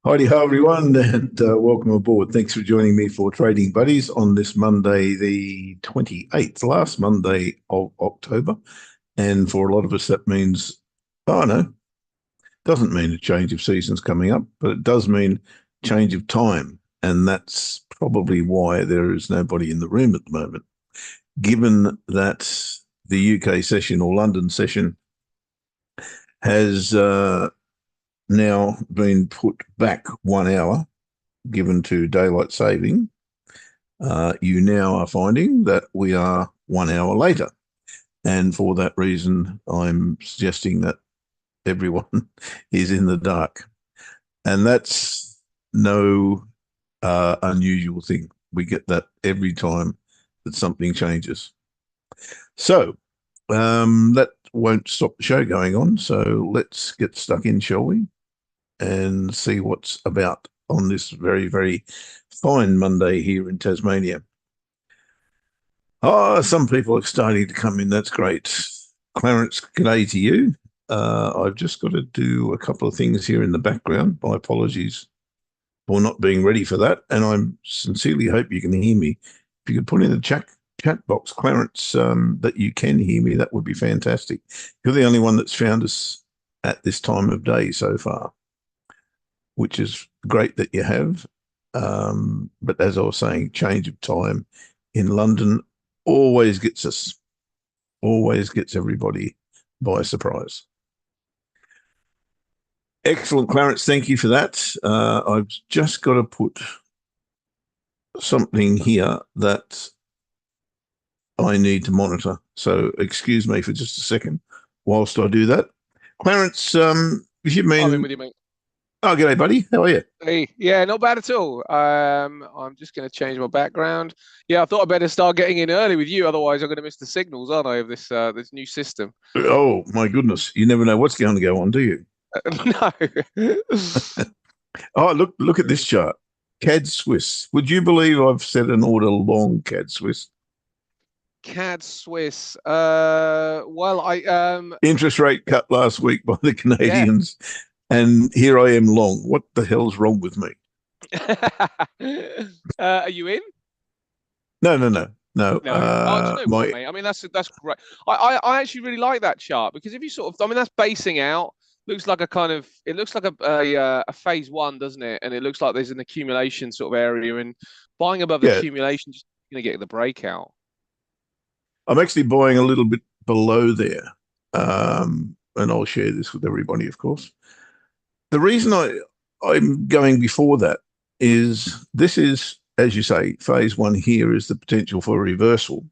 Heidi ho, everyone, and welcome aboard. Thanks for joining me for Trading Buddies on this Monday, the 28th, last Monday of October. And for a lot of us, that means, oh no, doesn't mean a change of seasons coming up, but it does mean change of time. And that's probably why there is nobody in the room at the moment, given that the UK session or London session has now been put back 1 hour, given to daylight saving. You now are finding that we are 1 hour later. And for that reason, I'm suggesting that everyone is in the dark. And that's no unusual thing. We get that every time that something changes. So that won't stop the show going on. So let's get stuck in, shall we? And see what's about on this very, very fine Monday here in Tasmania. Oh, some people are starting to come in. That's great. Clarence, g'day to you. I've just got to do a couple of things here in the background. My apologies for not being ready for that. And I sincerely hope you can hear me. If you could put in the chat box, Clarence, that you can hear me, that would be fantastic. You're the only one that's found us at this time of day so far, which is great that you have. But as I was saying, change of time in London always gets us, always gets everybody by surprise. Excellent, Clarence. Thank you for that. I've just got to put something here that I need to monitor. So excuse me for just a second whilst I do that. Clarence, if you've been... I'm in with you, mate. Oh, g'day, buddy. How are you? Hey, yeah, not bad at all. I'm just going to change my background. Yeah, I thought I'd better start getting in early with you, otherwise I'm going to miss the signals, aren't I, of this new system? Oh, my goodness. You never know what's going to go on, do you? No. Oh, look at this chart. CAD Swiss. Would you believe I've set an order long CAD Swiss? CAD Swiss. Well, Interest rate cut last week by the yeah. Canadians, and here I am long. What the hell's wrong with me? Are you in? No, no, no, no. No. Oh, do you know what, My mate? I mean, that's great. I actually really like that chart because if you sort of, I mean, that's basing out. Looks like a kind of, it looks like a phase one, doesn't it? And it looks like there's an accumulation sort of area, and buying above yeah, accumulation just going to get the breakout. I'm actually buying a little bit below there, and I'll share this with everybody, of course. The reason I'm going before that is this is, as you say, phase one here is the potential for a reversal.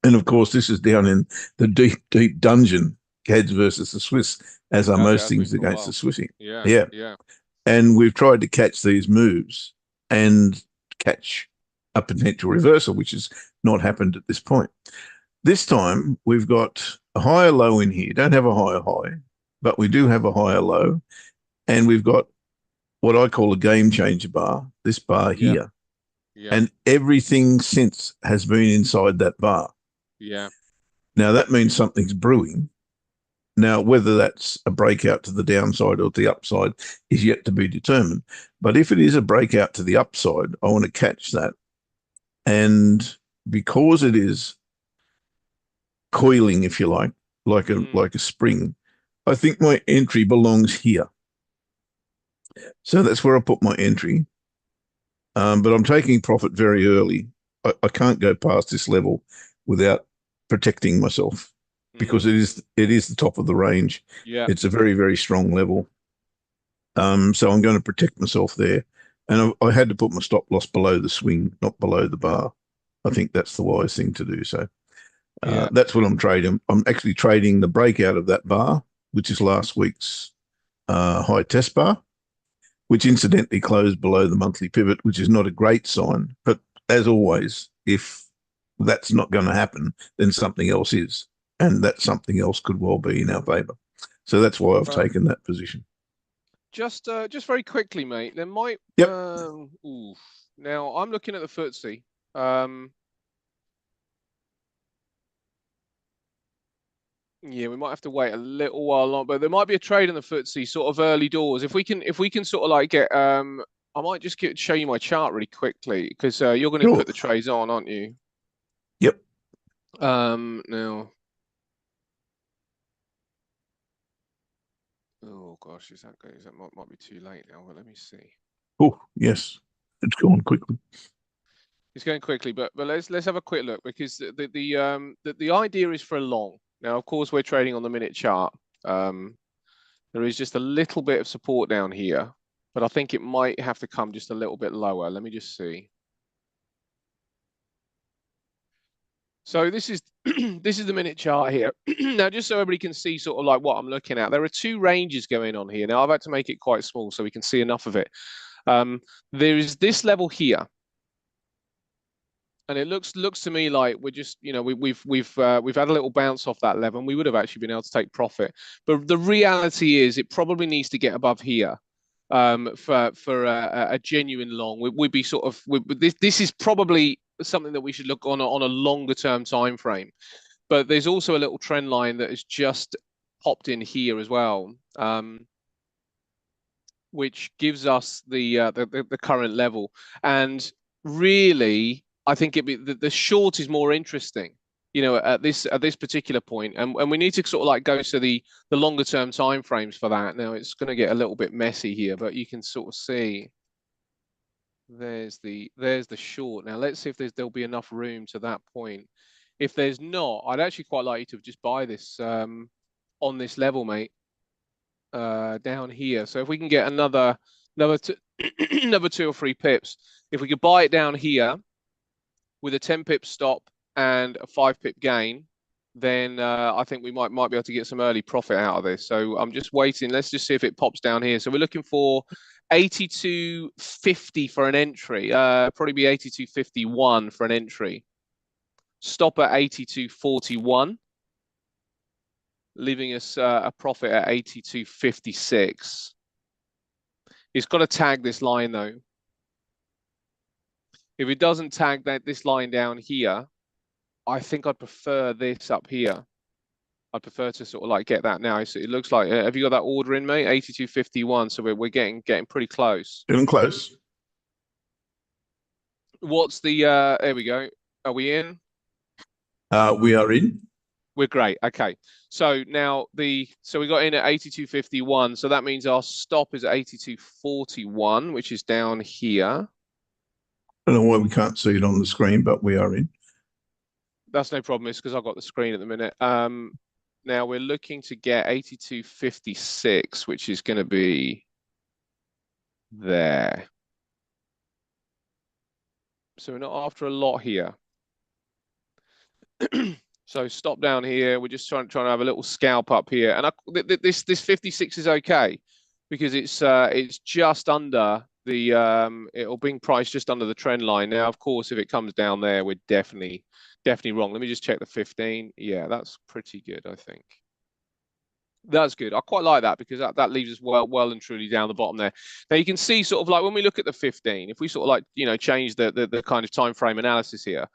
And of course, this is down in the deep, deep dungeon, CADS versus the Swiss, as are Oh yeah, most that's been things for a against the while. Swissing. Yeah, Yeah. yeah, And we've tried to catch these moves and catch a potential reversal, which has not happened at this point. This time, we've got a higher low in here. Don't have a higher high, but we do have a higher low. And we've got what I call a game changer bar, this bar yeah, here. yeah, And everything since has been inside that bar. yeah. Now, that means something's brewing. Now, whether that's a breakout to the downside or to the upside is yet to be determined. But if it is a breakout to the upside, I want to catch that. And because it is coiling, if you Mm, like a spring, I think my entry belongs here. So that's where I put my entry. But I'm taking profit very early. I can't go past this level without protecting myself mm, because it is the top of the range. yeah, It's a very, very strong level. So I'm going to protect myself there. And I had to put my stop loss below the swing, not below the bar. I think that's the wise thing to do. So yeah. that's what I'm trading. I'm actually trading the breakout of that bar, which is last week's high test bar, which incidentally closed below the monthly pivot, which is not a great sign. But as always, if that's not going to happen, then something else is. And that something else could well be in our favor. So that's why I've Well, taken that position. just very quickly, mate. There might. Yep. Ooh. Now I'm looking at the FTSE. Um, Yeah, we might have to wait a little while long, but there might be a trade in the FTSE sort of early doors. If we can sort of like get I might just show you my chart really quickly because you're going to Sure. put the trades on, aren't you? Yep. Now, oh gosh, is that good? Is that might be too late now? But let me see. Oh, yes. It's gone quickly. It's going quickly, but let's have a quick look because the idea is for a long. Now, of course, we're trading on the minute chart. There is just a little bit of support down here, but I think it might have to come just a little bit lower. Let me just see. So this is this is the minute chart here. Now, just so everybody can see sort of like what I'm looking at, there are two ranges going on here. Now, I've had to make it quite small so we can see enough of it. There is this level here. And it looks to me like we're just, you know, we've had a little bounce off that level, and we would have actually been able to take profit. But the reality is, it probably needs to get above here for a genuine long. We'd be sort of this is probably something that we should look on a longer term time frame. But there's also a little trend line that has just popped in here as well, which gives us the current level. And really, I think the short is more interesting, you know, at this particular point, and we need to sort of like go to the longer term time frames for that. Now it's going to get a little bit messy here, but you can sort of see there's the short. Now let's see if there'll be enough room to that point. If there's not, I'd actually quite like you to just buy this on this level, mate, down here. So if we can get another two, another 2 or 3 pips, if we could buy it down here with a 10 pip stop and a 5 pip gain, then I think we might be able to get some early profit out of this. So I'm just waiting. Let's just see if it pops down here. So we're looking for 82.50 for an entry. Probably be 82.51 for an entry. Stop at 82.41, leaving us a profit at 82.56. It's got to tag this line though. If it doesn't tag this line down here, I think I'd prefer this up here. I'd prefer to sort of like get that now. So it looks like, have you got that order in, mate? 82.51. So we're getting pretty close. Getting close. What's the, there we go. Are we in? We are in. We're great. Okay. So now so we got in at 82.51. So that means our stop is at 82.41, which is down here. I don't know why we can't see it on the screen, but we are in. That's no problem. It's because I've got the screen at the minute. Now we're looking to get 82.56, which is going to be there. So we're not after a lot here. So stop down here. We're just trying to have a little scalp up here, and this 56 is okay because it's just under the it'll bring price just under the trend line. Now, of course, if it comes down there, we're definitely wrong. Let me just check the 15. Yeah, that's pretty good, I think. That's good. I quite like that because that leaves us well and truly down the bottom there. Now you can see sort of like when we look at the 15, if we sort of like, you know, change the kind of time frame analysis here,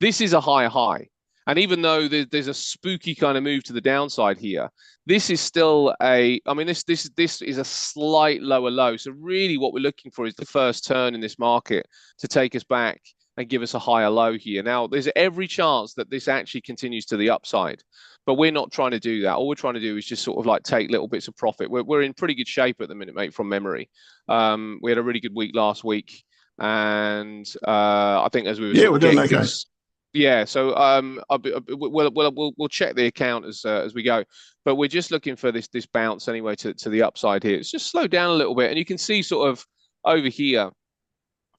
this is a higher high. And even though there's a spooky kind of move to the downside here, this is still I mean, this is a slight lower low. So really what we're looking for is the first turn in this market to take us back and give us a higher low here. Now, there's every chance that this actually continues to the upside, but we're not trying to do that. All we're trying to do is just sort of like take little bits of profit. We're in pretty good shape at the minute, mate, from memory. We had a really good week last week, and I think as we were we're doing okay. Yeah, so we'll check the account as we go, but we're just looking for this bounce anyway to the upside here. It's just slowed down a little bit, and you can see sort of over here,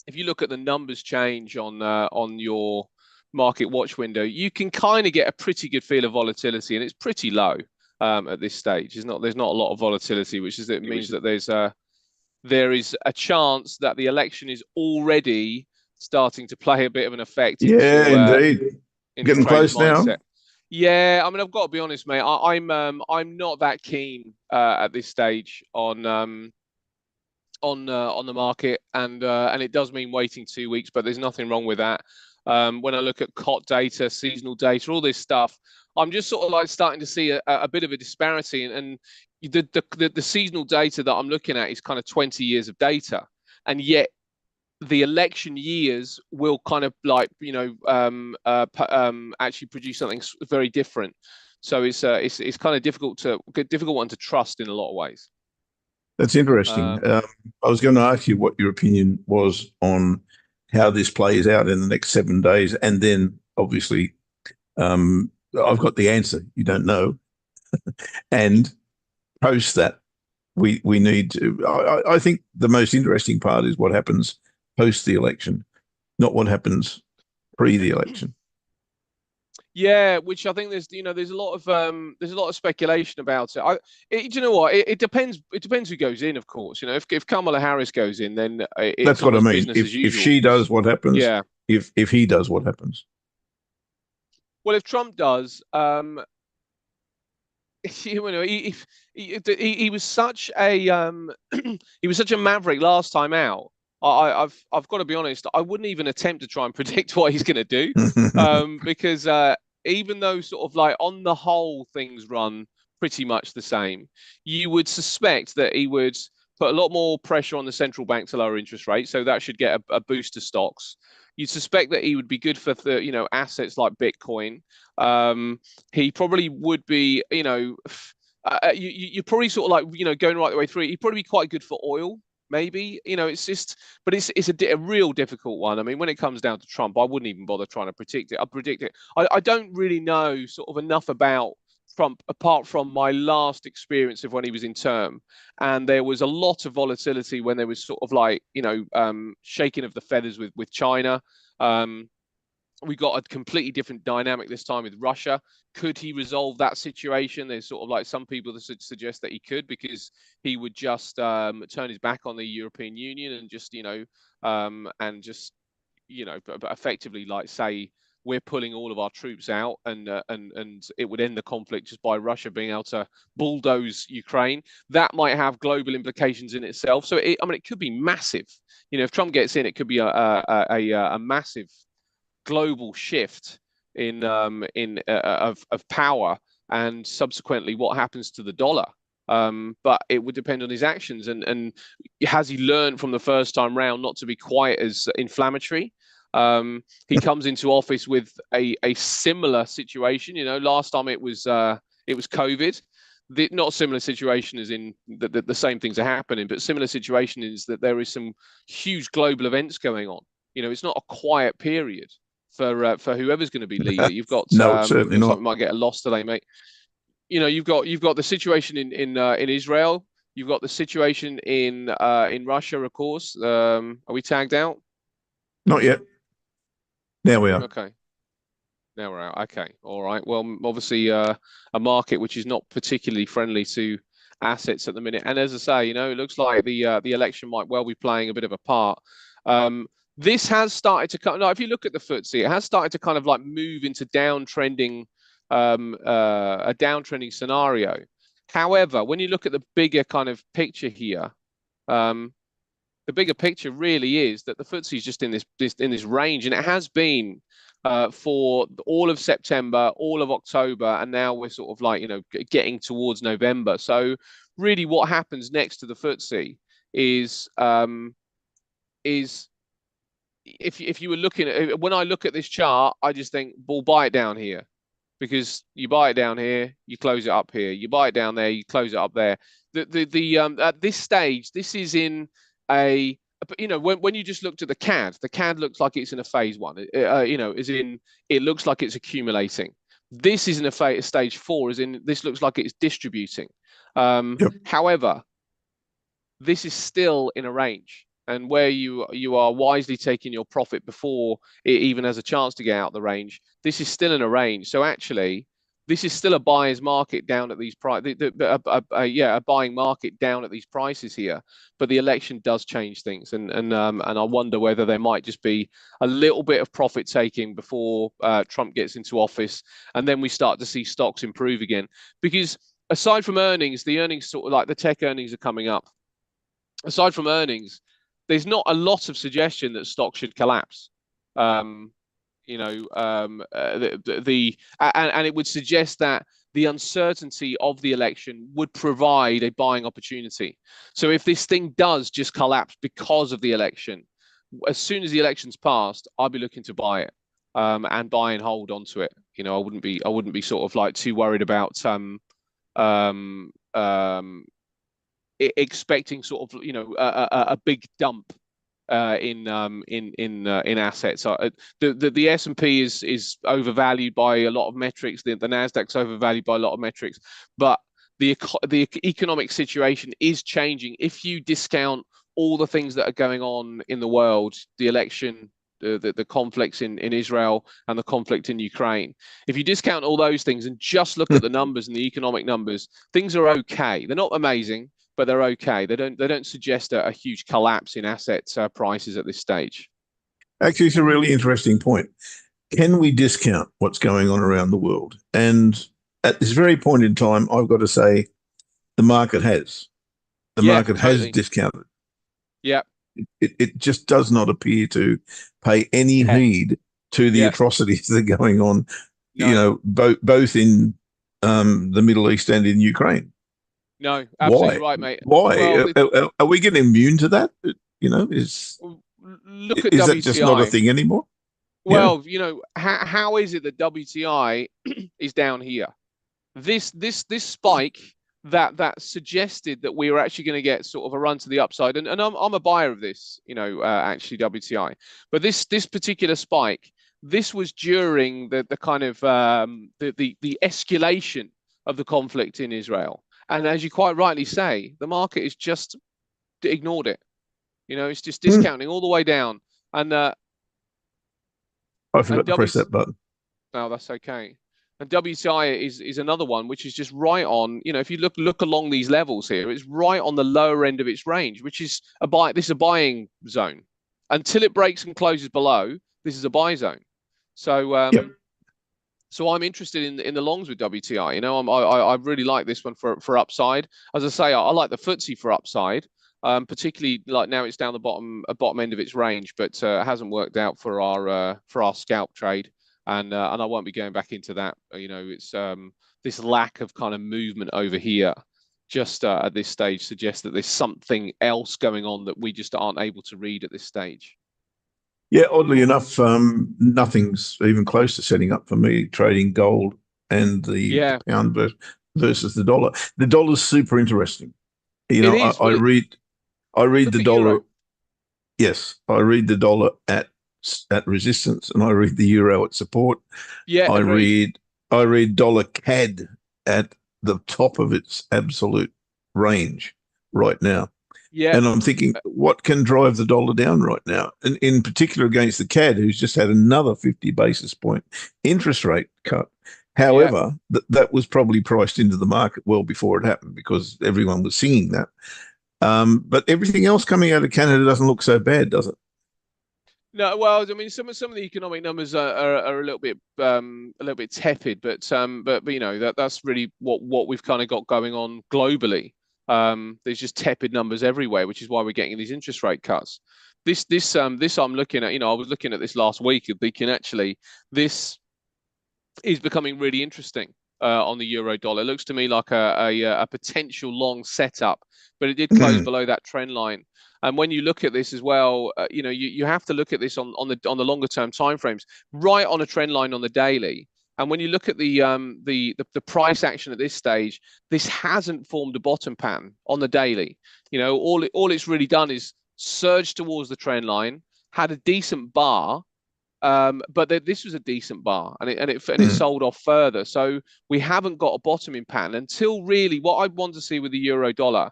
if you look at the numbers change on your market watch window, you can kind of get a pretty good feel of volatility, and it's pretty low at this stage. There's not a lot of volatility, which means that there is a chance that the election is already starting to play a bit of an effect. Yeah, indeed. Getting close mindset now. Yeah, I mean, I've got to be honest, mate. I'm not that keen at this stage on the market, and it does mean waiting 2 weeks, but there's nothing wrong with that. When I look at COT data, seasonal data, all this stuff, I'm just sort of like starting to see a bit of a disparity. And the seasonal data that I'm looking at is kind of 20 years of data, and yet the election years will kind of like actually produce something very different. So it's kind of difficult one to trust in a lot of ways. That's interesting. I was going to ask you what your opinion was on how this plays out in the next 7 days, and then obviously, I've got the answer. You don't know, and post that, we need to. I think the most interesting part is what happens post the election, not what happens pre the election. Yeah, which I think there's a lot of speculation about it. You know what? It depends. It depends who goes in, of course. If Kamala Harris goes in, then that's what I mean. If she does, what happens? Yeah. If he does, what happens? Well, if Trump does, he was such a he was such a maverick last time out. I've got to be honest. I wouldn't even attempt to try and predict what he's going to do, because even though sort of like on the whole things run pretty much the same, you would suspect that he would put a lot more pressure on the central bank to lower interest rates, so that should get a boost to stocks. You'd suspect that he would be good for assets like Bitcoin. He probably would be, you're probably sort of like going right the way through. He'd probably be quite good for oil. Maybe, it's just, but it's a real difficult one. I mean, when it comes down to Trump, I wouldn't even bother trying to predict it. I don't really know sort of enough about Trump apart from my last experience of when he was in term, and there was a lot of volatility when there was sort of like shaking of the feathers with China. We got a completely different dynamic this time with Russia. Could he resolve that situation? There's sort of like some people that suggest that he could, because he would just turn his back on the European Union and just effectively like say we're pulling all of our troops out, and it would end the conflict just by Russia being able to bulldoze Ukraine. That might have global implications in itself. So it could be massive. If Trump gets in, it could be a massive global shift of power, and subsequently what happens to the dollar. But it would depend on his actions, and has he learned from the first time round not to be quite as inflammatory? He comes into office with a similar situation. Last time it was COVID. Not similar situation as in the same things are happening, but similar situation is that there is some huge global events going on. It's not a quiet period for whoever's going to be leader. You've got no, certainly not. Might get a loss today, mate. You've got the situation in Israel. You've got the situation in Russia, of course. Are we tagged out? Not yet. Now we are. Okay. Now we're out. Okay. All right. Well, obviously, a market which is not particularly friendly to assets at the minute. And as I say, it looks like the election might well be playing a bit of a part. This has started to come. No, if you look at the FTSE, it has started to kind of like move into downtrending, a downtrending scenario. However, when you look at the bigger kind of picture here, the bigger picture really is that the FTSE is just in this range, and it has been for all of September, all of October, and now we're sort of like getting towards November. So really, what happens next to the FTSE is if you were looking at, when I look at this chart, I just think, well, buy it down here, because you buy it down here, you close it up here. You buy it down there, you close it up there. At this stage, this is in when you just looked at the CAD looks like it's in a phase one. It looks like it's accumulating. This is in a stage 4, as in this looks like it's distributing. Yep. However, this is still in a range. And where you are wisely taking your profit before it even has a chance to get out the range, this is still in a range. So actually, this is still a buyer's market down at these prices. A buying market down at these prices here. But the election does change things, and I wonder whether there might just be a little bit of profit taking before Trump gets into office, and then we start to see stocks improve again. Because aside from earnings, the earnings sort of like the tech earnings are coming up. Aside from earnings, there's not a lot of suggestion that stocks should collapse. And it would suggest that the uncertainty of the election would provide a buying opportunity. So if this thing does just collapse because of the election, as soon as the election's passed, I'll be looking to buy it, and buy and hold onto it. I wouldn't be sort of like too worried about um, um, expecting sort of a big dump in assets. The S&P is overvalued by a lot of metrics. The Nasdaq's overvalued by a lot of metrics, but the economic situation is changing. If you discount all the things that are going on in the world, the election, the conflicts in Israel, and the conflict in Ukraine, if you discount all those things and just look at the numbers and the economic numbers, things are okay. They're not amazing, but they're okay. They don't suggest a huge collapse in asset prices at this stage. Actually, it's a really interesting point. Can we discount what's going on around the world? And at this very point in time, I've got to say the market has. The market has discounted. Yeah. It just does not appear to pay any heed to the atrocities that are going on, both in the Middle East and in Ukraine. No, absolutely right, mate. Why? Well, are we getting immune to that? Look at is WTI. That just not a thing anymore? Well, how is it that WTI is down here? This spike that suggested that we were actually going to get sort of a run to the upside, and I'm a buyer of this, actually WTI. But this particular spike, this was during the kind of the escalation of the conflict in Israel. And as you quite rightly say, the market is just ignored it. It's just discounting all the way down. And I forgot to press that button. Oh, that's okay. And WTI is another one which is just right on. If you look along these levels here, it's right on the lower end of its range, which is a buy. This is a buying zone. Until it breaks and closes below, this is a buy zone. So So I'm interested in the longs with WTI. I really like this one for upside. As I say, I like the FTSE for upside, particularly like now it's down the bottom end of its range, but it hasn't worked out for our scalp trade, and I won't be going back into that. It's this lack of kind of movement over here, just at this stage, suggests that there's something else going on that we just aren't able to read at this stage. Yeah, oddly enough, nothing's even close to setting up for me trading gold and the pound versus the dollar. The dollar's super interesting. I read the dollar. Euro. Yes, I read the dollar at resistance, and I read the euro at support. Yeah, I read dollar CAD at the top of its absolute range right now. Yeah. And I'm thinking, what can drive the dollar down right now? And in particular against the CAD, who's just had another 50 basis point interest rate cut. However, that was probably priced into the market well before it happened because everyone was singing that. But everything else coming out of Canada doesn't look so bad, does it? No, well, I mean, some of the economic numbers are a little bit tepid, but that's really what we've kind of got going on globally. There's just tepid numbers everywhere, which is why we're getting these interest rate cuts. This I'm looking at. I was looking at this last week and thinking actually this is becoming really interesting on the euro dollar. It looks to me like a potential long setup, but it did close below that trend line. And when you look at this as well, you have to look at this on the longer term timeframes, right on a trend line on the daily. And when you look at the price action at this stage, this hasn't formed a bottom pattern on the daily. All it's really done is surge towards the trend line, had a decent bar, but this was a decent bar, and it sold off further. So we haven't got a bottoming pattern until really what I want to see with the euro dollar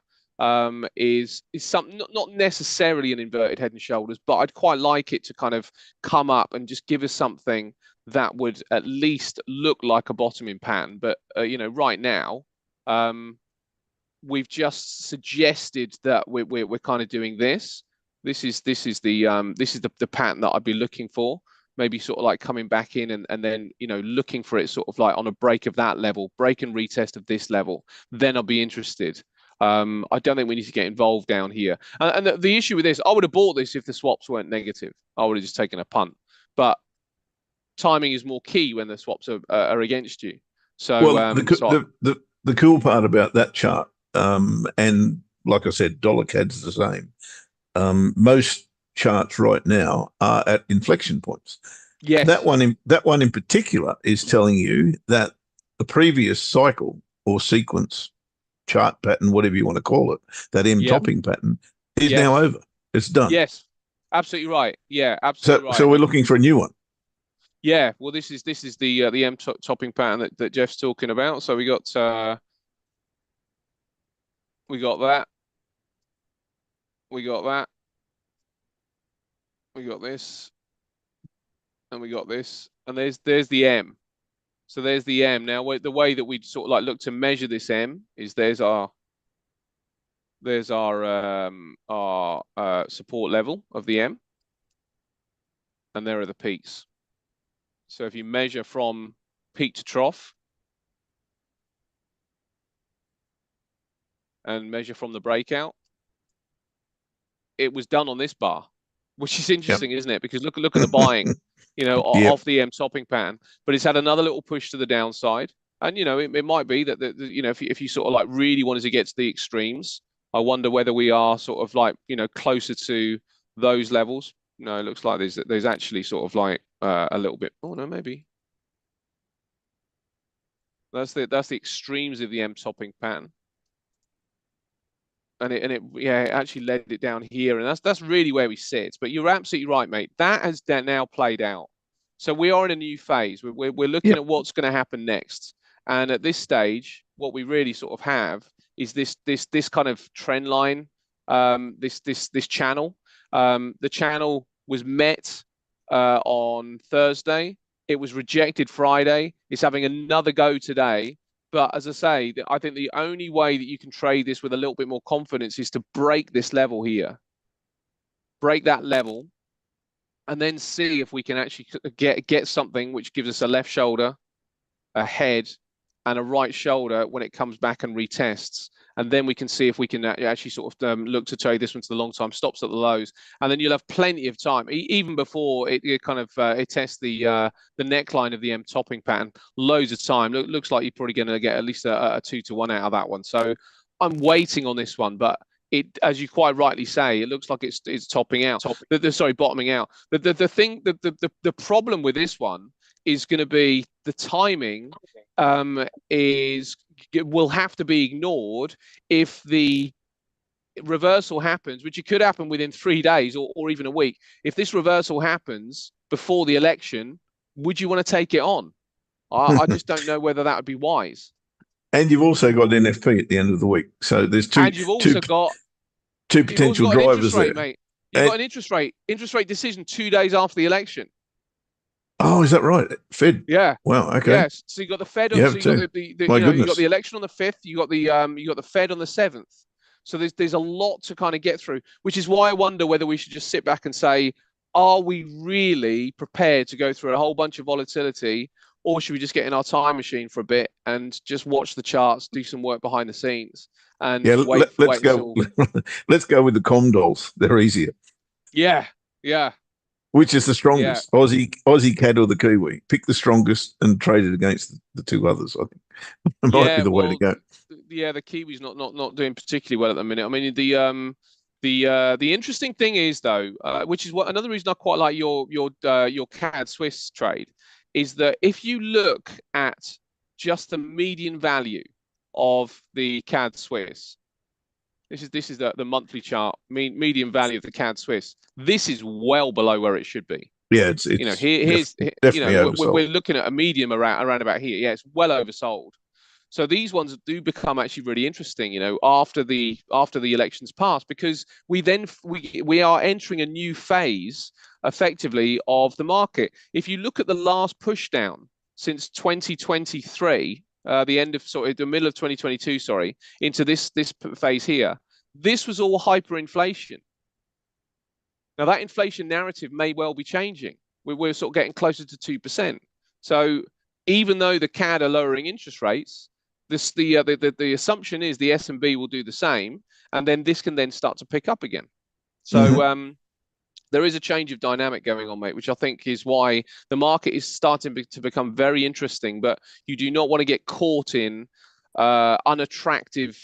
is something not necessarily an inverted head and shoulders, but I'd quite like it to kind of come up and just give us something that would at least look like a bottoming pattern. But right now, we've just suggested that we're kind of doing this. This is the pattern that I'd be looking for. Maybe sort of like coming back in and then looking for it sort of like on a break of that level, break and retest of this level. Then I'll be interested. I don't think we need to get involved down here. And the issue with this, I would have bought this if the swaps weren't negative. I would have just taken a punt. But timing is more key when the swaps are against you. So, well, the cool part about that chart, and like I said, dollar CAD's the same. Most charts right now are at inflection points. yes, That one in particular is telling you that the previous cycle or sequence chart pattern, whatever you want to call it, that M yep, topping pattern is yes, now over. It's done. yes, absolutely right. Yeah, absolutely right. So we're looking for a new one. Yeah, well, this is the M topping pattern that Jeff's talking about. So we got that, we got that, we got this, and we got this, and there's the M. So there's the M. Now, the way that we sort of like look to measure this M is there's our support level of the M, and there are the peaks. So if you measure from peak to trough and measure from the breakout, it was done on this bar, which is interesting, isn't it? Because look at the buying, off the M topping pattern, but it's had another little push to the downside. And, it might be that, if you sort of like really wanted to get to the extremes, I wonder whether we are sort of like, closer to those levels. No, it looks like there's actually sort of like a little bit. Oh, no, maybe. That's the extremes of the M topping pattern. And it actually led it down here, and that's really where we sit. But you're absolutely right, mate. That has now played out. So we are in a new phase. We're looking at what's going to happen next. And at this stage, what we really sort of have is this kind of trend line, this channel. The channel was met on Thursday. It was rejected Friday. It's having another go today. But as I say, I think the only way that you can trade this with a little bit more confidence is to break this level here, break that level, and then see if we can actually get something which gives us a left shoulder, a head, and a right shoulder when it comes back and retests. And then we can see if we can actually sort of look to trade this one to the long time stops at the lows. And then you'll have plenty of time, even before it kind of it tests the neckline of the M topping pattern. Loads of time. Looks like you're probably going to get at least a 2-to-1 out of that one. So I'm waiting on this one, but it, as you quite rightly say, it looks like it's topping out. Sorry, bottoming out. The problem with this one is going to be the timing will have to be ignored if the reversal happens, which it could happen within 3 days or even a week. If this reversal happens before the election, would you want to take it on? I just don't know whether that would be wise. And you've also got NFP at the end of the week. So there's two potential drivers there. Mate. You've got an interest rate decision 2 days after the election. Oh, is that right? Fed. Yeah. Wow. Okay. Yes. So you got the Fed. You got you got the election on the 5th. You got the Fed on the 7th. So there's a lot to kind of get through, which is why I wonder whether we should just sit back and say, are we really prepared to go through a whole bunch of volatility, or should we just get in our time machine for a bit and just watch the charts, do some work behind the scenes, and let's go. Let's go with the Comdols. They're easier. Yeah. Yeah. Which is the strongest, Aussie CAD or the Kiwi? Pick the strongest and trade it against the two others. I think it might be the way to go. Yeah, the Kiwi's not doing particularly well at the minute. I mean, the interesting thing is though, which is another reason I quite like your CAD Swiss trade, is that if you look at just the median value of the CAD Swiss. This is the monthly chart, median value of the CAD Swiss. This is well below where it should be. Yeah, it's here's we're looking at a medium around about here. Yeah, it's well oversold. So these ones do become actually really interesting, after the elections pass, because we are entering a new phase, effectively, of the market. If you look at the last push down since 2023. The middle of 2022, into this phase here. This was all hyperinflation. Now that inflation narrative may well be changing. We're sort of getting closer to 2%. So even though the CAD are lowering interest rates, the assumption is the S&B will do the same, and then this can then start to pick up again. So there is a change of dynamic going on, mate, which I think is why the market is starting to become very interesting. But you do not want to get caught in unattractive,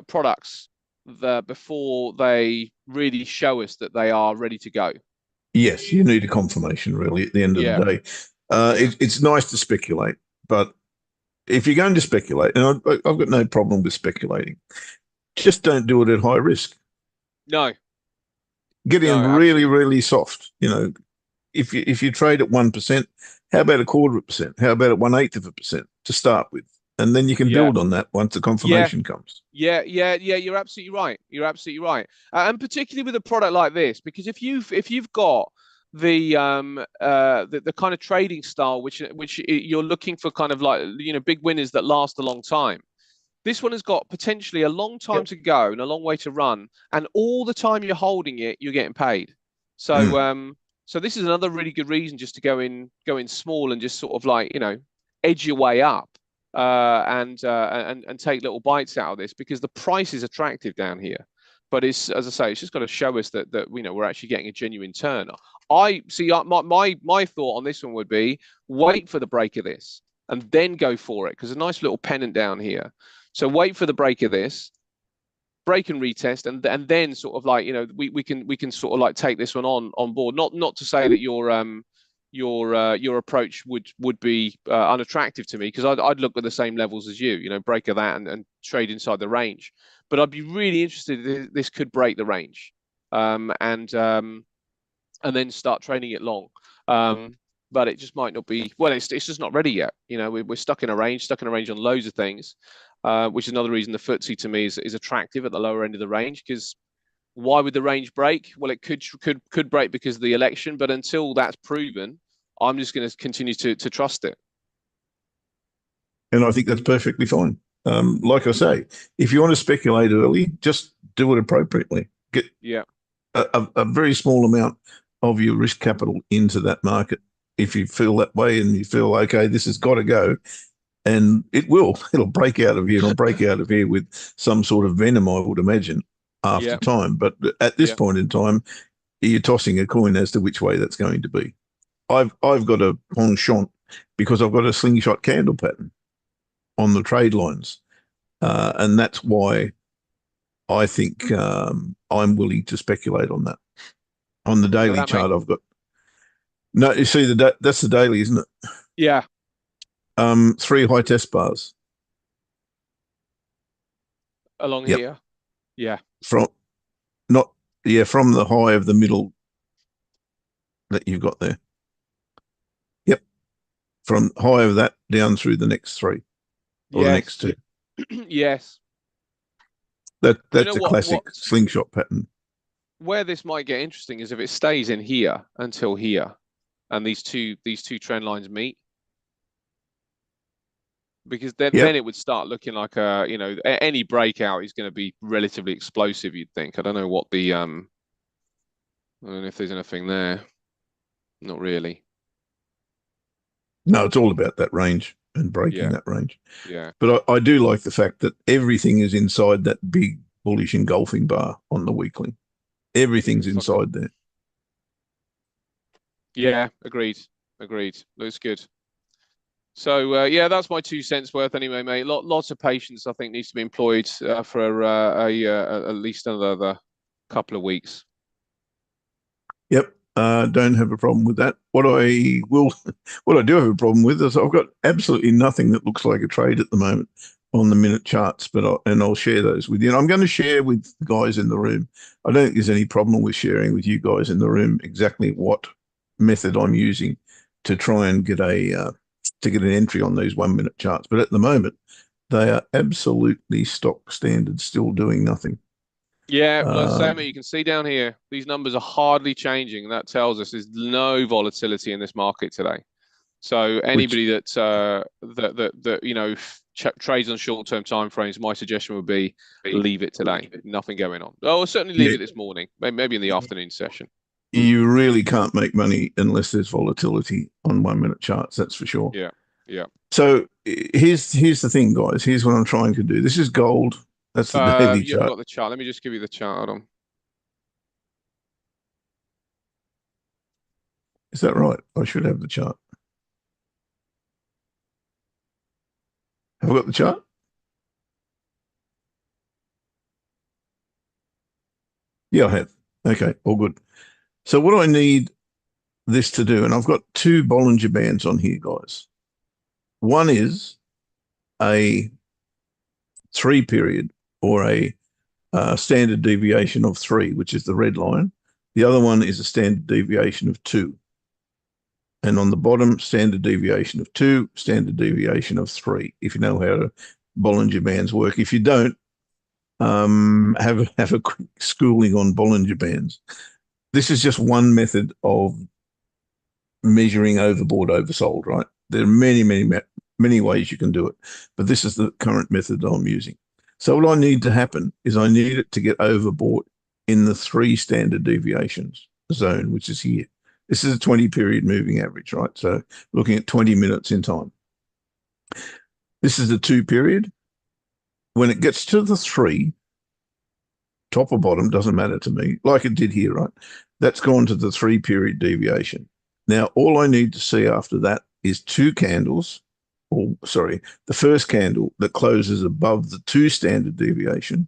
products before they really show us that they are ready to go. Yes, you need a confirmation really at the end of Yeah, the day. yeah, It's nice to speculate, but if you're going to speculate, and I've got no problem with speculating, just don't do it at high risk. no, Get in no, really, absolutely, really soft. If you trade at 1%, how about a quarter of a percent? How about at 1/8% to start with? And then you can yeah, build on that once the yeah. confirmation comes. Yeah. You're absolutely right. You're absolutely right. And particularly with a product like this, because if you've got the kind of trading style which you're looking for, kind of like big winners that last a long time. This one has got potentially a long time Yep. to go and a long way to run, and all the time you're holding it, you're getting paid. So Mm. so this is another really good reason just to go in small and just sort of like edge your way up and take little bites out of this, because the price is attractive down here. But it's, as I say, it's just got to show us that we're actually getting a genuine turn. I see. My thought on this one would be wait for the break of this and then go for it, because a nice little pennant down here. So wait for the break of this, break and retest, and then sort of like we can sort of like take this one on board. Not to say that your approach would be unattractive to me, because I'd look at the same levels as you, break of that and trade inside the range. But I'd be really interested if this could break the range, and then start trading it long. But it just might not be. Well, it's just not ready yet. We're stuck in a range on loads of things, which is another reason the FTSE to me is attractive at the lower end of the range. Because why would the range break? Well, it could break because of the election, but until that's proven, I'm just going to continue to trust it. And I think that's perfectly fine. Like I say, if you want to speculate early, just do it appropriately. Get Yeah, a very small amount of your risk capital into that market if you feel that way and you feel, okay, this has got to go. And it'll break out of here. It'll break out of here with some sort of venom, I would imagine, after yeah, time. But at this yeah. point in time, you're tossing a coin as to which way that's going to be. I've got a penchant because I've got a slingshot candle pattern on the trade lines. And that's why I think I'm willing to speculate on that. On the No, daily that makes. chart, I've got no. You see, that's the daily, isn't it? Yeah, 3 high test bars. along Yep, here. Yeah, from not yeah from the high of the middle that you've got there. Yep, from high of that down through the next 3 or the yes, next 2. yes. You That's know a classic what? slingshot pattern. Where this might get interesting is if it stays in here until here, and these two trend lines meet, because then Yep. it would start looking like any breakout is going to be relatively explosive, you'd think. I don't know what the I don't know if there's anything there. Not really. No, it's all about that range and breaking Yeah, that range. yeah. But I do like the fact that everything is inside that big bullish engulfing bar on the weekly. Everything's Looks like a. inside there. Yeah, agreed. Agreed. Looks good. So yeah, that's my 2 cents worth anyway, mate. Lots of patience, I think, needs to be employed for at least another couple of weeks. Yep. Don't have a problem with that. What I do have a problem with is I've got absolutely nothing that looks like a trade at the moment on the minute charts, but I'll share those with you. And I'm going to share with the guys in the room. I don't think there's any problem with sharing with you guys in the room exactly what method I'm using to try and get an entry on these 1 minute charts. But at the moment, they are absolutely stock standard, still doing nothing. Yeah, well, Um, Sammy, you can see down here, these numbers are hardly changing. That tells us there's no volatility in this market today. So which anybody that trades on short-term time frames, my suggestion would be leave it today. Nothing going on. Oh, certainly leave yeah, it this morning, maybe in the afternoon session. you really can't make money unless there's volatility on 1 minute charts. That's for sure. Yeah, yeah. So here's the thing, guys. Here's what I'm trying to do. This is gold. That's the daily You haven't chart. got the chart. Let me just give you the chart. Hold on. Is that right? I should have the chart. Have I got the chart? Yeah, I have. Okay, all good. So what do I need this to do? And I've got two Bollinger Bands on here, guys. One is a 3-period or a standard deviation of 3, which is the red line. The other one is a standard deviation of 2. And on the bottom, standard deviation of 2, standard deviation of 3, if you know how Bollinger Bands work. If you don't, have a quick schooling on Bollinger Bands. This is just one method of measuring overbought, oversold, right? There are many ways you can do it, but this is the current method that I'm using. So what I need to happen is I need it to get overbought in the 3 standard deviations zone, which is here. This is a 20-period moving average, right? So looking at 20 minutes in time. This is the 2-period. When it gets to the 3, top or bottom, doesn't matter to me, like it did here, right? That's gone to the 3-period deviation. Now, all I need to see after that is 2 candles, or sorry, the first candle that closes above the 2 standard deviation,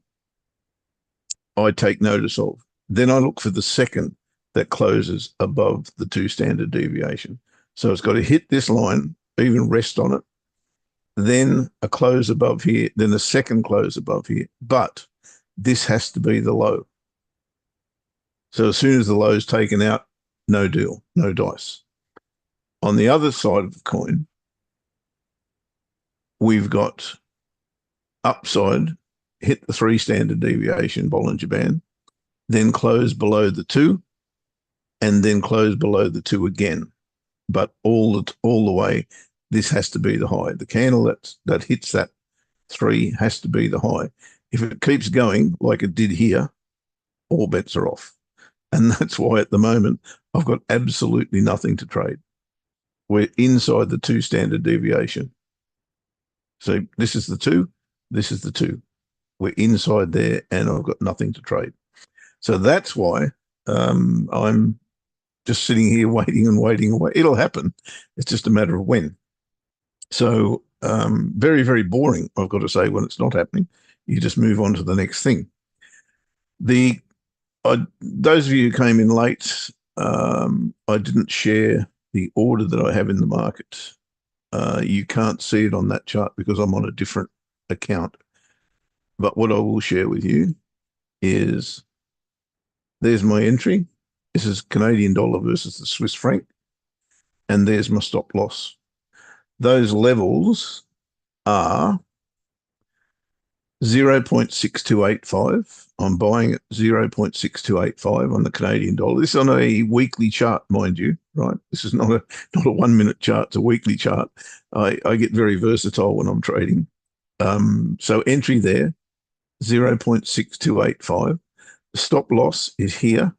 I take notice of. Then I look for the second that closes above the 2 standard deviation. So it's got to hit this line, even rest on it, then a close above here, then a second close above here. But this has to be the low. So as soon as the low is taken out, no deal, no dice. On the other side of the coin, we've got upside, hit the 3 standard deviation Bollinger Band, then close below the 2, and then close below the 2 again. But all the way, this has to be the high. The candle that hits that 3 has to be the high. If it keeps going like it did here, all bets are off. And that's why at the moment, I've got absolutely nothing to trade. We're inside the 2 standard deviation. So this is the 2, this is the 2. We're inside there and I've got nothing to trade. So that's why I'm just sitting here waiting and waiting and waiting. It'll happen. It's just a matter of when. So very, very boring, I've got to say, when it's not happening. You just move on to the next thing. Those of you who came in late, I didn't share the order that I have in the market. You can't see it on that chart because I'm on a different account. But what I will share with you is there's my entry. This is Canadian dollar versus the Swiss franc. And there's my stop loss. Those levels are 0.6285. I'm buying at 0.6285 on the Canadian dollar. This is on a weekly chart, mind you, right? This is not a 1-minute chart, it's a weekly chart. I get very versatile when I'm trading. So entry there, 0.6285. The stop loss is here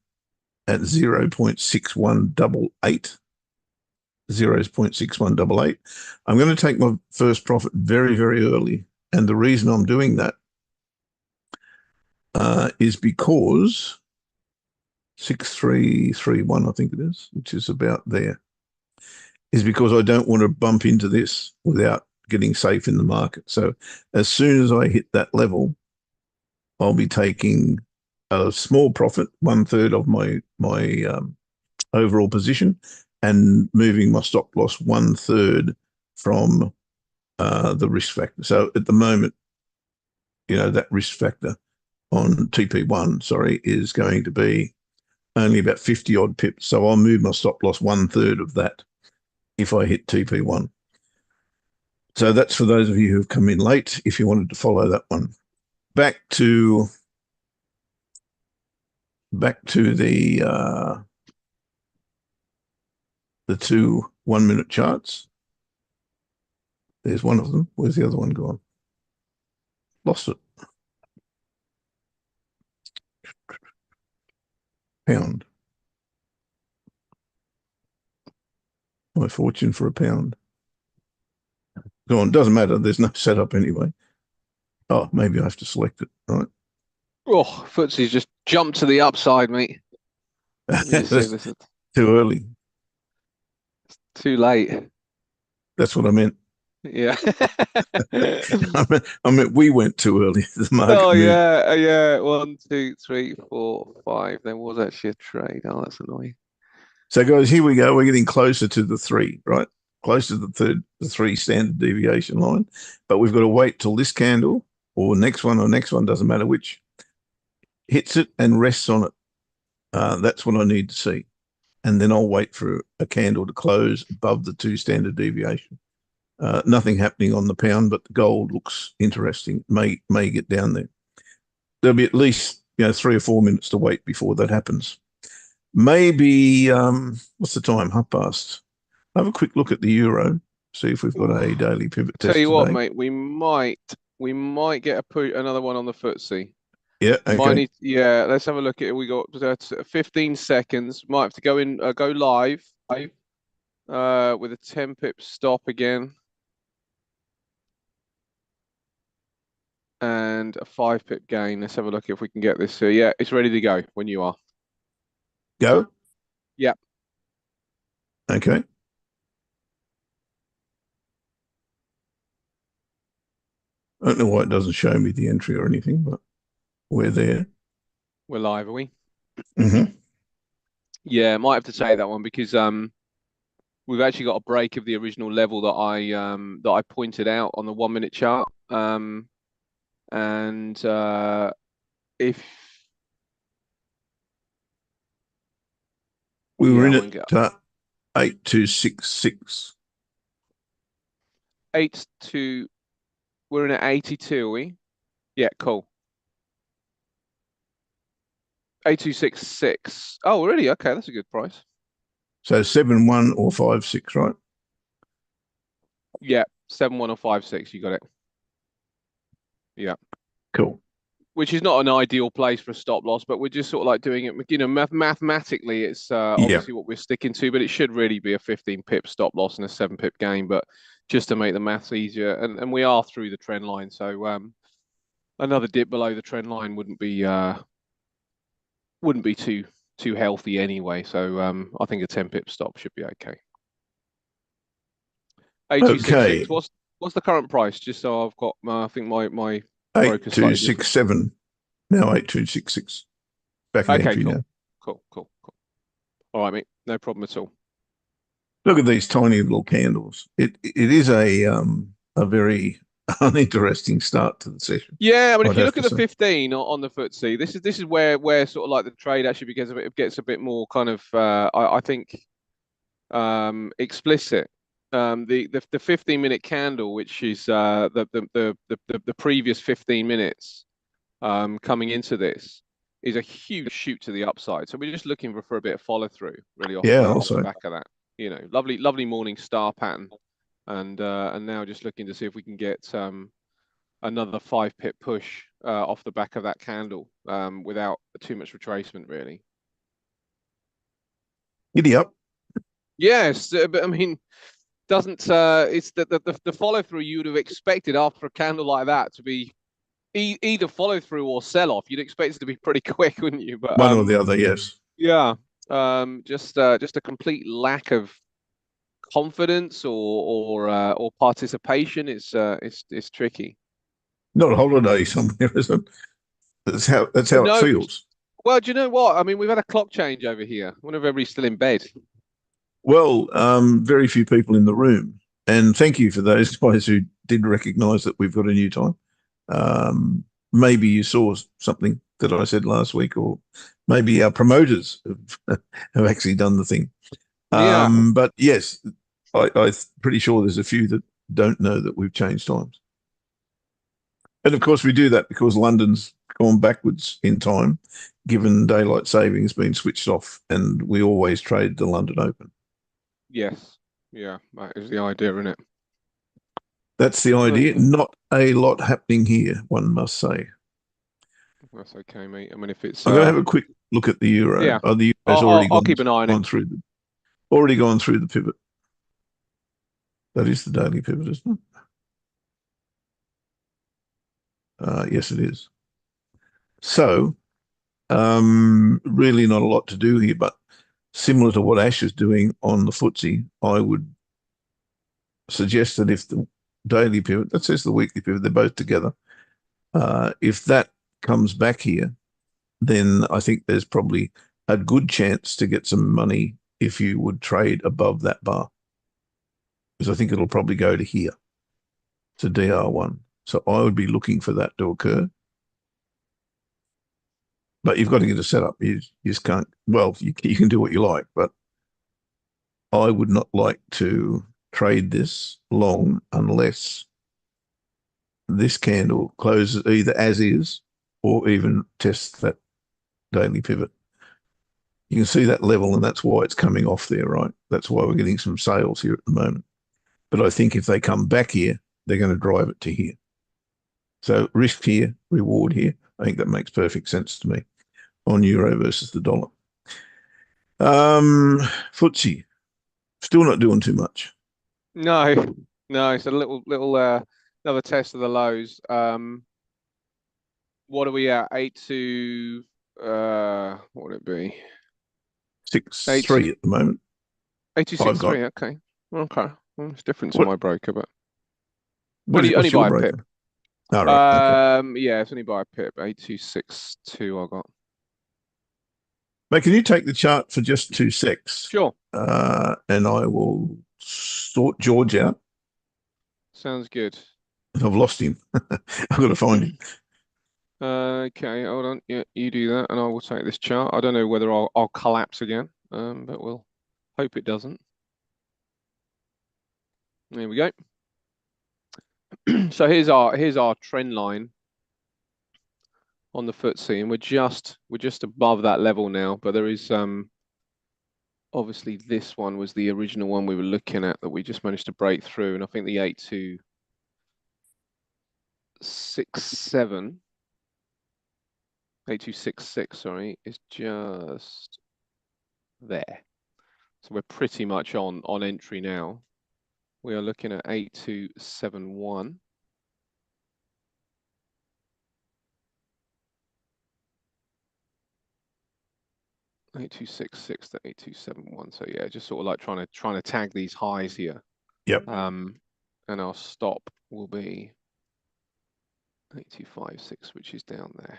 at 0.6188. 0.6188. I'm going to take my first profit very, very early. And the reason I'm doing that is because 6331, I think it is, which is about there, is because I don't want to bump into this without getting safe in the market. So as soon as I hit that level, I'll be taking a small profit, 1/3 of my overall position, and moving my stop loss 1/3 from the risk factor. So at the moment, that risk factor on TP1, is going to be only about 50 odd pips. So I'll move my stop loss 1/3 of that if I hit TP1. So that's for those of you who've come in late, if you wanted to follow that one. Back to the 2 1-minute charts. There's one of them. Where's the other one gone? Lost it. Pound. My fortune for a pound. Go on, doesn't matter. There's no setup anyway. Oh, maybe I have to select it, right? Oh, FTSE's just jumped to the upside, mate. That's too early. Too late. That's what I meant. Yeah. I meant we went too early. The market Oh moved. yeah, yeah. 1, 2, 3, 4, 5. There was actually a trade. Oh, that's annoying. So, guys, here we go. We're getting closer to the three, right? Close to the three standard deviation line. But we've got to wait till this candle or next one, doesn't matter which, hits it and rests on it. That's what I need to see. And then I'll wait for a candle to close above the 2 standard deviation. Nothing happening on the pound, but the gold looks interesting. May get down there. There'll be at least 3 or 4 minutes to wait before that happens. Maybe what's the time? 1:30. Have a quick look at the euro. See if we've got a daily pivot test Tell you today. what, mate, we might get another one on the FTSE. Yeah, okay. Let's have a look at it. We got 15 seconds. Might have to go in, go live, with a 10 pip stop again. And a 5 pip gain. Let's have a look if we can get this. Yeah, it's ready to go when you are. Go? Yeah. Okay. I don't know why it doesn't show me the entry or anything, but we're there. We're live, are we? Mm-hmm. Yeah, might have to say that one because we've actually got a break of the original level that I pointed out on the 1 minute chart. And if We were in I it won't get 8266. 82, we're in at 82, are we? Yeah, cool. 8266. Oh, really? Okay, that's a good price. So 7-1 or 5-6, right? Yeah, 7-1 or 5-6. You got it. Yeah. Cool. Which is not an ideal place for a stop loss, but we're just sort of like doing it. Mathematically, it's Yeah. obviously what we're sticking to, but it should really be a 15 pip stop loss and a 7 pip gain. But just to make the maths easier, and we are through the trend line, so another dip below the trend line wouldn't be too healthy anyway. So I think a 10 pip stop should be okay. 8266. Okay. What's the current price? Just so I've got, I think my broker's slightly different. 8267. Now 8266. Back in Okay, entry cool. now. Cool. All right, mate. No problem at all. Look at these tiny little candles. It is a very uninteresting start to the session. Yeah, I mean, if I'd you have look at to the say. 15 on the FTSE, this is where sort of like the trade actually gets a bit more kind of I think explicit. The 15-minute candle, which is the previous 15 minutes coming into this, is a huge shoot to the upside. So we're just looking for a bit of follow through, really, off the back of that. Lovely morning star pattern, and now just looking to see if we can get another 5 pip push off the back of that candle without too much retracement, really. Giddy up. Yes, but I mean, doesn't it's the follow through you would have expected after a candle like that to be either follow through or sell off. You'd expect it to be pretty quick, wouldn't you? But One or the other, yes. yeah, just a complete lack of confidence or participation. It's tricky. Not a holiday somewhere, is it? That's how it No, feels. well, do you know what? I mean, we've had a clock change over here. I wonder if everybody's still in bed. Well, very few people in the room. And thank you for those guys who did recognise that we've got a new time. Maybe you saw something that I said last week, or maybe our promoters have actually done the thing. Yeah. But yes, I'm pretty sure there's a few that don't know that we've changed times. And of course, we do that because London's gone backwards in time, given daylight savings been switched off, and we always trade the London Open. Yes. Yeah, that is the idea, isn't it? That's the idea. Not a lot happening here, one must say. That's okay, mate. I mean, if it's I'm going to have a quick look at the euro. Yeah. Oh, the euro's I'll keep an eye on it. Already gone through the pivot. That is the daily pivot, isn't it? Yes, it is. So, really not a lot to do here, but similar to what Ash is doing on the FTSE, I would suggest that if the daily pivot, that says the weekly pivot, they're both together. If that comes back here, then I think there's probably a good chance to get some money if you would trade above that bar. Because I think it'll probably go to here, to DR1. So I would be looking for that to occur. But you've got to get a setup. You just can't, well, you can do what you like, but I would not like to trade this long unless this candle closes either as is or even tests that daily pivot. You can see that level, and that's why it's coming off there, right? That's why we're getting some sales here at the moment. But I think if they come back here, they're going to drive it to here. So risk here, reward here. I think that makes perfect sense to me on euro versus the dollar. FTSE, still not doing too much. No, it's a little another test of the lows. What are we at? 8 to what would it be? 6.3 at the moment. 8.263. Okay. Well, it's different to What- my broker, but What's only your by a broker? pip. All right. Okay. Yeah, it's only by a pip. 8.262 I got. Mate, can you take the chart for just 2 secs? Sure. And I will sort George out. Sounds good. I've lost him. I've got to find him. Okay, hold on. Yeah, you do that, and I will take this chart. I don't know whether I'll collapse again, but we'll hope it doesn't. There we go. So here's our trend line on the FTSE, and we're just above that level now. But there is obviously this one was the original one we were looking at that we just managed to break through, and I think the 8.267. 8.266, sorry, is just there. So we're pretty much on entry now. We are looking at 8.271. $8.266 to 8.271. So yeah, just sort of like trying to tag these highs here. Yep. And our stop will be 8.256, which is down there.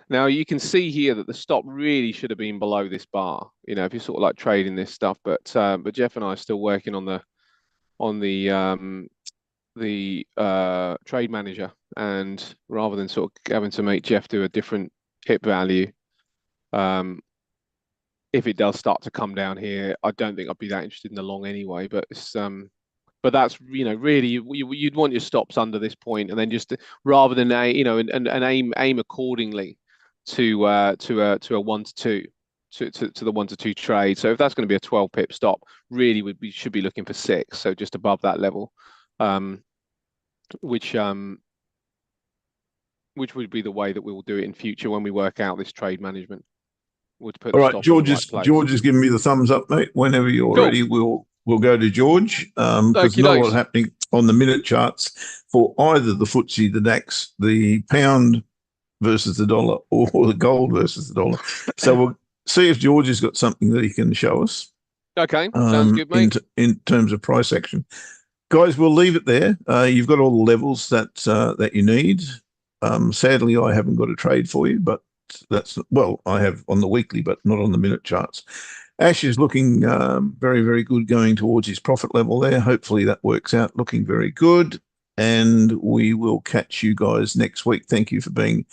Now you can see here that the stop really should have been below this bar, you know, if you're sort of like trading this stuff. But Jeff and I are still working on the trade manager, and rather than sort of having to make Jeff do a different pip value, if it does start to come down here, I don't think I'd be that interested in the long anyway. But it's but that's, you know, really you'd want your stops under this point, and then just rather than and aim accordingly to a 1 to 2 to the 1 to 2 trade. So if that's going to be a 12 pip stop, really we should be looking for 6, so just above that level, which would be the way that we will do it in future when we work out this trade management. Would put All the right, stop George in the is right place. George is giving me the thumbs up, mate. Whenever you're Cool. ready, we'll go to George, because Okey not a lot dokes. happening on the minute charts for either the FTSE, the DAX, the pound versus the dollar, or the gold versus the dollar. So we'll see if George has got something that he can show us. Okay, sounds good, mate. In terms of price action, guys, we'll leave it there. You've got all the levels that you need. Sadly, I haven't got a trade for you, but I have on the weekly, but not on the minute charts. Ash is looking very, very good, going towards his profit level there. Hopefully that works out, looking very good. And we will catch you guys next week. Thank you for being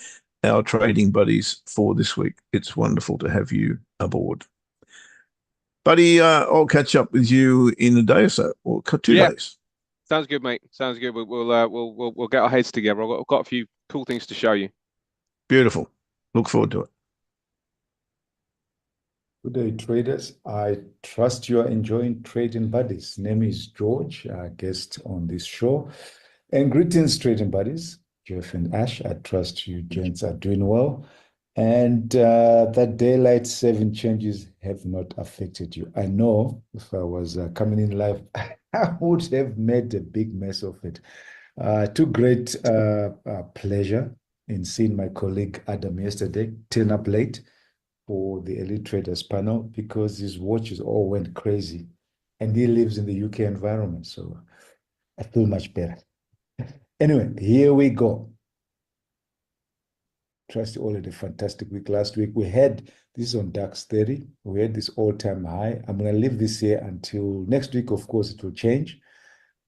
our trading buddies for this week. It's wonderful to have you aboard. Buddy, I'll catch up with you in a day or so, or 2 days. Sounds good, mate. Sounds good. We'll get our heads together. I've got a few cool things to show you. Beautiful. Look forward to it. Good day, traders. I trust you are enjoying Trading Buddies. Name is George, our guest on this show. And greetings, Trading Buddies. Jeff and Ash, I trust you gents are doing well. And that daylight saving changes have not affected you. I know if I was coming in live, I would have made a big mess of it. Took great pleasure in seeing my colleague Adam yesterday turn up late. for the Elite Traders panel because his watches all went crazy and he lives in the UK environment. So I feel much better. Anyway, here we go. Trust you all had a fantastic week last week. We had this on DAX 30. We had this all-time high. I'm going to leave this here until next week. Of course, it will change.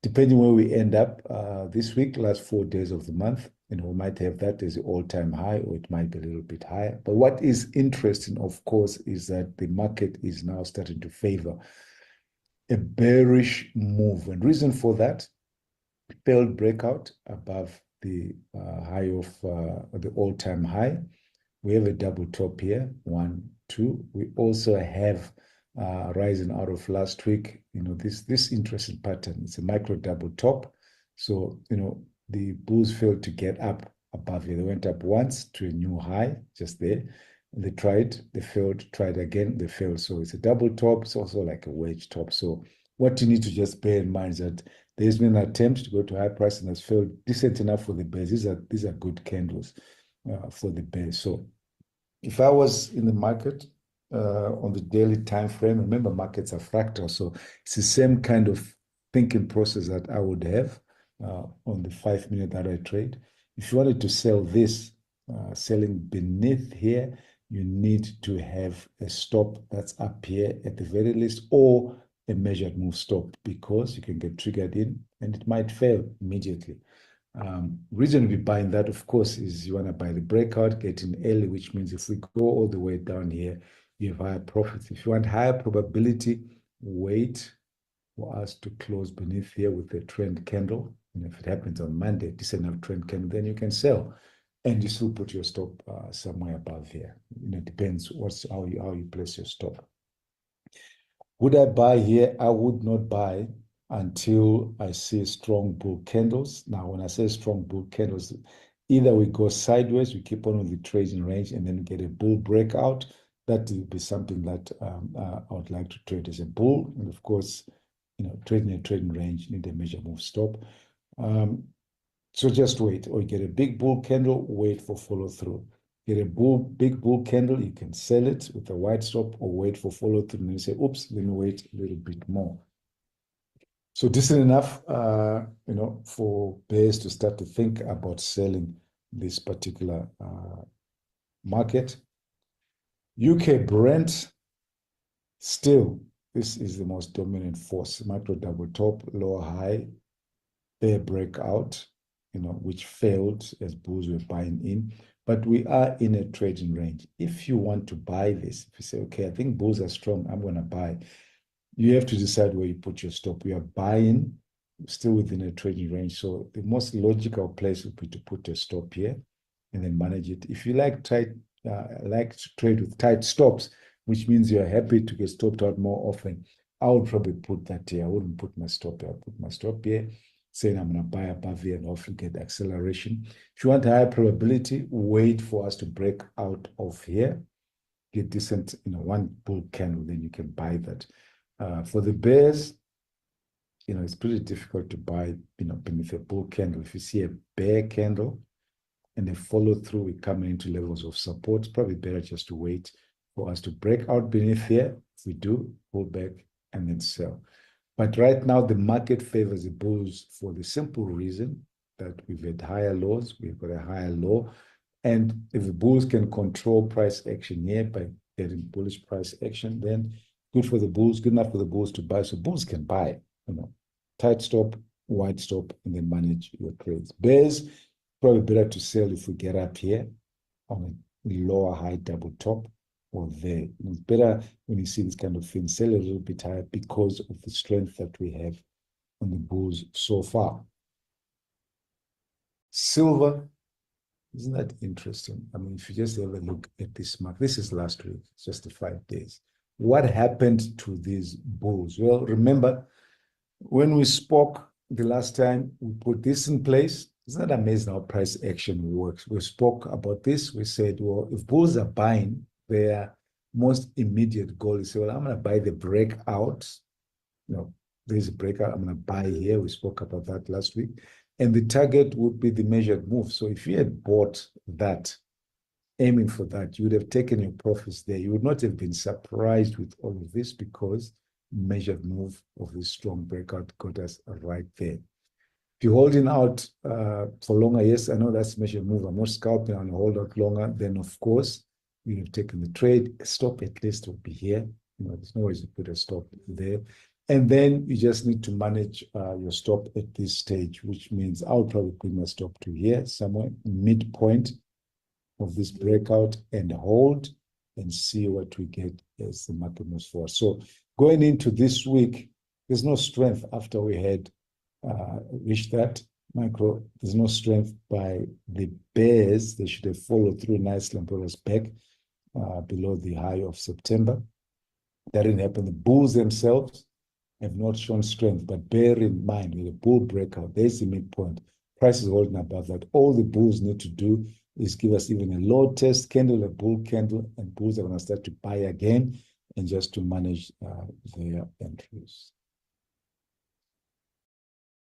Depending where we end up this week, last 4 days of the month, we might have that as the all-time high, or it might be a little bit higher. But what is interesting, of course, is that the market is now starting to favor a bearish move. And reason for that, failed breakout above the high of the all-time high. We have a double top here, 1, 2. We also have rising out of last week, this interesting pattern. It's a micro double top. So, the bulls failed to get up above here. They went up once to a new high just there. They tried, they failed, tried again, they failed. So it's a double top. It's also like a wedge top. So what you need to just bear in mind is that there's been an attempt to go to high price and has failed decent enough for the bears. These are good candles for the bears. So if I was in the market on the daily time frame, remember markets are fractal, so it's the same kind of thinking process that I would have on the 5 minute that I trade. If you wanted to sell this, selling beneath here, you need to have a stop that's up here at the very least, or a measured move stop, because you can get triggered in and it might fail immediately. Reason to be buying that, of course, is you want to buy the breakout, get in early, which means if we go all the way down here, you have higher profits. If you want higher probability, wait for us to close beneath here with a trend candle. And if it happens on Monday, decent enough trend candle, then you can sell, and you still put your stop somewhere above here. It depends how you place your stop. Would I buy here? I would not buy until I see strong bull candles. Now, when I say strong bull candles, either we go sideways, we keep on with the trading range, and then get a bull breakout. That will be something that I would like to trade as a bull. And of course, trading a trading range, need a measure move stop. So just wait, or you get a big bull candle, wait for follow through. Get a big bull candle, you can sell it with a wide stop, or wait for follow through and you say, oops, let me wait a little bit more. So this is enough, for bears to start to think about selling this particular market. UK Brent, still, this is the most dominant force. Micro double top, lower high, bear breakout, which failed as bulls were buying in. But we are in a trading range. If you want to buy this, if you say, okay, I think bulls are strong, I'm going to buy, you have to decide where you put your stop. We are buying still within a trading range. So the most logical place would be to put a stop here and then manage it. If you like to trade with tight stops, which means you're happy to get stopped out more often, I would probably put that here. I wouldn't put my stop here. I'll put my stop here, saying I'm going to buy above here and hopefully get acceleration. If you want a higher probability, wait for us to break out of here, get decent, one bull candle, then you can buy that. For the bears, it's pretty difficult to buy, beneath a bull candle. If you see a bear candle and they follow through, we're coming into levels of support, it's probably better just to wait for us to break out beneath here. If we do, pull back and then sell. But right now, the market favors the bulls for the simple reason that we've had higher lows, we've got a higher low. And if the bulls can control price action here by getting bullish price action, then good for the bulls, good enough for the bulls to buy. So bulls can buy, tight stop, wide stop, and then manage your trades. Bears, probably better to sell if we get up here on a lower high double top, or there. It's better when you see this kind of thing, sell a little bit higher because of the strength that we have on the bulls so far. Silver, isn't that interesting? I mean, if you just have a look at this mark, this is last week, it's just the 5 days. What happened to these bulls? Well, remember, when we spoke the last time, we put this in place. Isn't that amazing how price action works? We spoke about this. We said, well, if bulls are buying, their most immediate goal is, well, I'm going to buy the breakout. There's a breakout. I'm going to buy here. We spoke about that last week. And the target would be the measured move. So if you had bought that aiming for that, you would have taken your profits there. You would not have been surprised with all of this because measured move of this strong breakout got us right there. If you're holding out for longer, yes, I know that's measured move. I'm not scalping and hold out longer. Then, of course, you have taken the trade. A stop at least will be here. There's no way to put a stop there. And then you just need to manage your stop at this stage, which means I'll probably put my stop to here, somewhere midpoint of this breakout, and hold and see what we get as the market moves forward. So going into this week, there's no strength after we had reached that micro. There's no strength by the bears. They should have followed through nicely and brought us back below the high of September. That didn't happen. The bulls themselves have not shown strength, but bear in mind with a bull breakout, there's the midpoint. Price is holding above that. All the bulls need to do is give us even a low test candle, a bull candle, and bulls are going to start to buy again and just to manage their entries.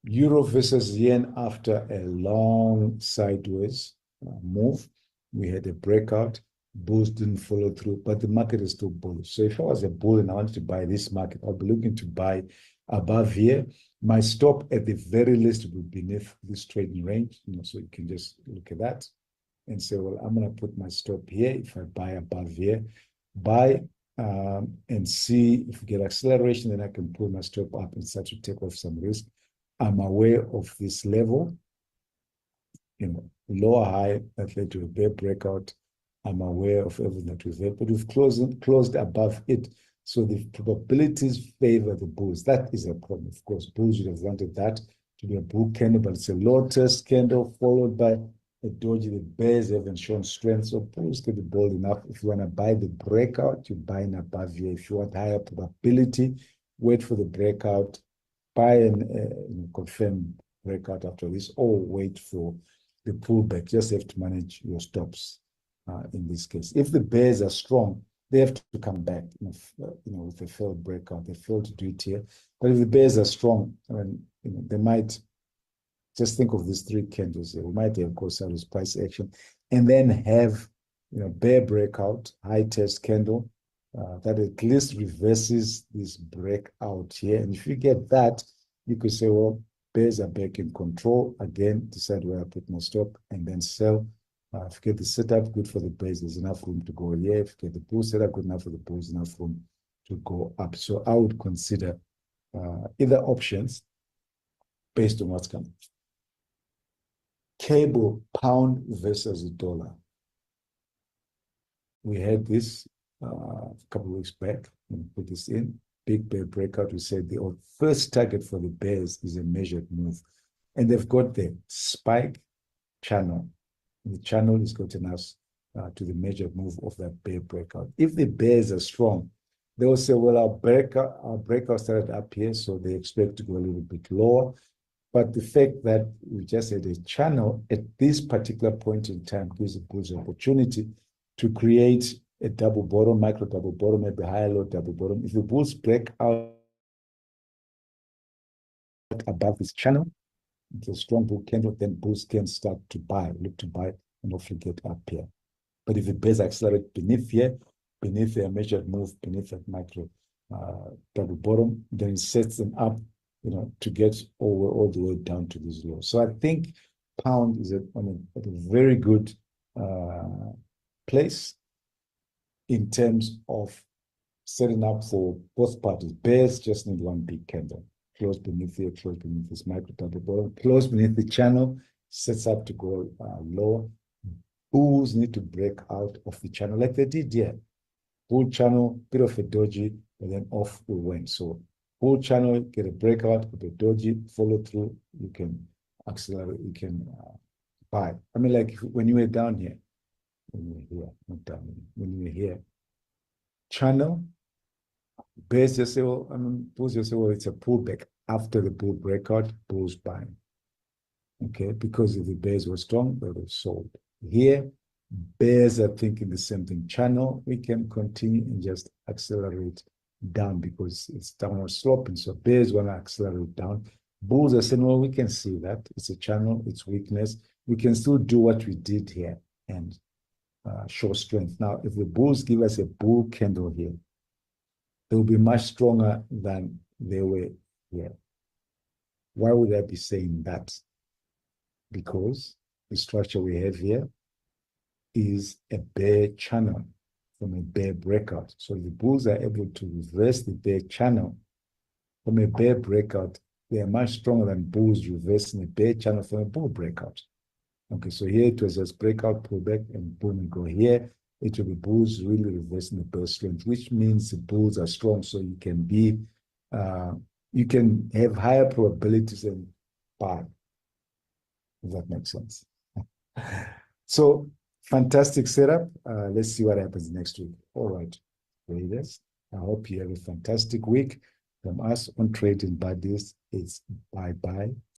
Euro versus yen after a long sideways move. We had a breakout. Bulls didn't follow through, but the market is still bullish. So if I was a bull and I wanted to buy this market, I'll be looking to buy above here. My stop at the very least would be beneath this trading range. So you can just look at that and say, well, I'm going to put my stop here. If I buy above here, buy and see if we get acceleration, then I can pull my stop up and start to take off some risk. I'm aware of this level, lower high that led to a bear breakout. I'm aware of everything that we've had, but we've closed above it. So the probabilities favor the bulls. That is a problem. Of course, bulls would have wanted that to be a bull candle, but it's a low test candle followed by a doji. The bears haven't shown strength, so bulls can be bold enough. If you want to buy the breakout, you're buying above here. If you want higher probability, wait for the breakout, buy and confirm breakout after this, or wait for the pullback. Just have to manage your stops in this case. If the bears are strong, they have to come back. With a failed breakout, they failed to do it here. But if the bears are strong, they might just think of these three candles here. We might have Kosaru's price action, and then have bear breakout, high test candle that at least reverses this breakout here. And if you get that, you could say, well, bears are back in control. Again, decide where I put my stop and then sell. If you get the setup, good for the bears, there's enough room to go here. If you get the bull setup, good enough for the bulls, enough room to go up. So I would consider either options based on what's coming. Cable, pound versus the dollar. We had this a couple of weeks back. We put this in. Big bear breakout. We said the first target for the bears is a measured move. And they've got the spike channel. The channel is gotten us to the measured move of that bear breakout. If the bears are strong, they will say, well, our breakout started up here, so they expect to go a little bit lower. But the fact that we just had a channel at this particular point in time gives the bulls an opportunity to create a double bottom, micro double bottom, maybe higher low double bottom. If the bulls break out above this channel, it's a strong bull candle, then bulls can start to buy, look to buy, and hopefully get up here. But if the bears accelerate beneath here, beneath their measured move, beneath that micro double bottom, then it sets them up, to get all the way down to this low. So I think pound is at a very good place in terms of setting up for both parties. Bears just need one big candle. Close beneath here, close beneath this micro double bottom, close beneath the channel, sets up to go lower. Bulls need to break out of the channel like they did here. Bull channel, bit of a doji, and then off we went. So bull channel, get a breakout, get a doji, follow through, you can accelerate, you can buy. Like when you were down here, when you were here, not down, when you were here, channel, bears just say, well, bulls just say, well, it's a pullback. After the bull breakout, bulls buying. Okay, because if the bears were strong, they would have sold. Here, bears are thinking the same thing. Channel, we can continue and just accelerate down because it's downward sloping. So bears want to accelerate down. Bulls are saying, well, we can see that. It's a channel, it's weakness. We can still do what we did here and show strength. Now, if the bulls give us a bull candle here, they will be much stronger than they were here. Why would I be saying that? Because the structure we have here is a bear channel from a bear breakout. So the bulls are able to reverse the bear channel from a bear breakout. They are much stronger than bulls reversing a bear channel from a bull breakout. Okay, so here it was just breakout, pullback, and boom, and go here. It will be bulls really reversing the bear strength, which means the bulls are strong. So you can be, you can have higher probabilities and buy, if that makes sense. So fantastic setup. Let's see what happens next week. All right, traders. I hope you have a fantastic week. From us on Trading Buddies, it's bye-bye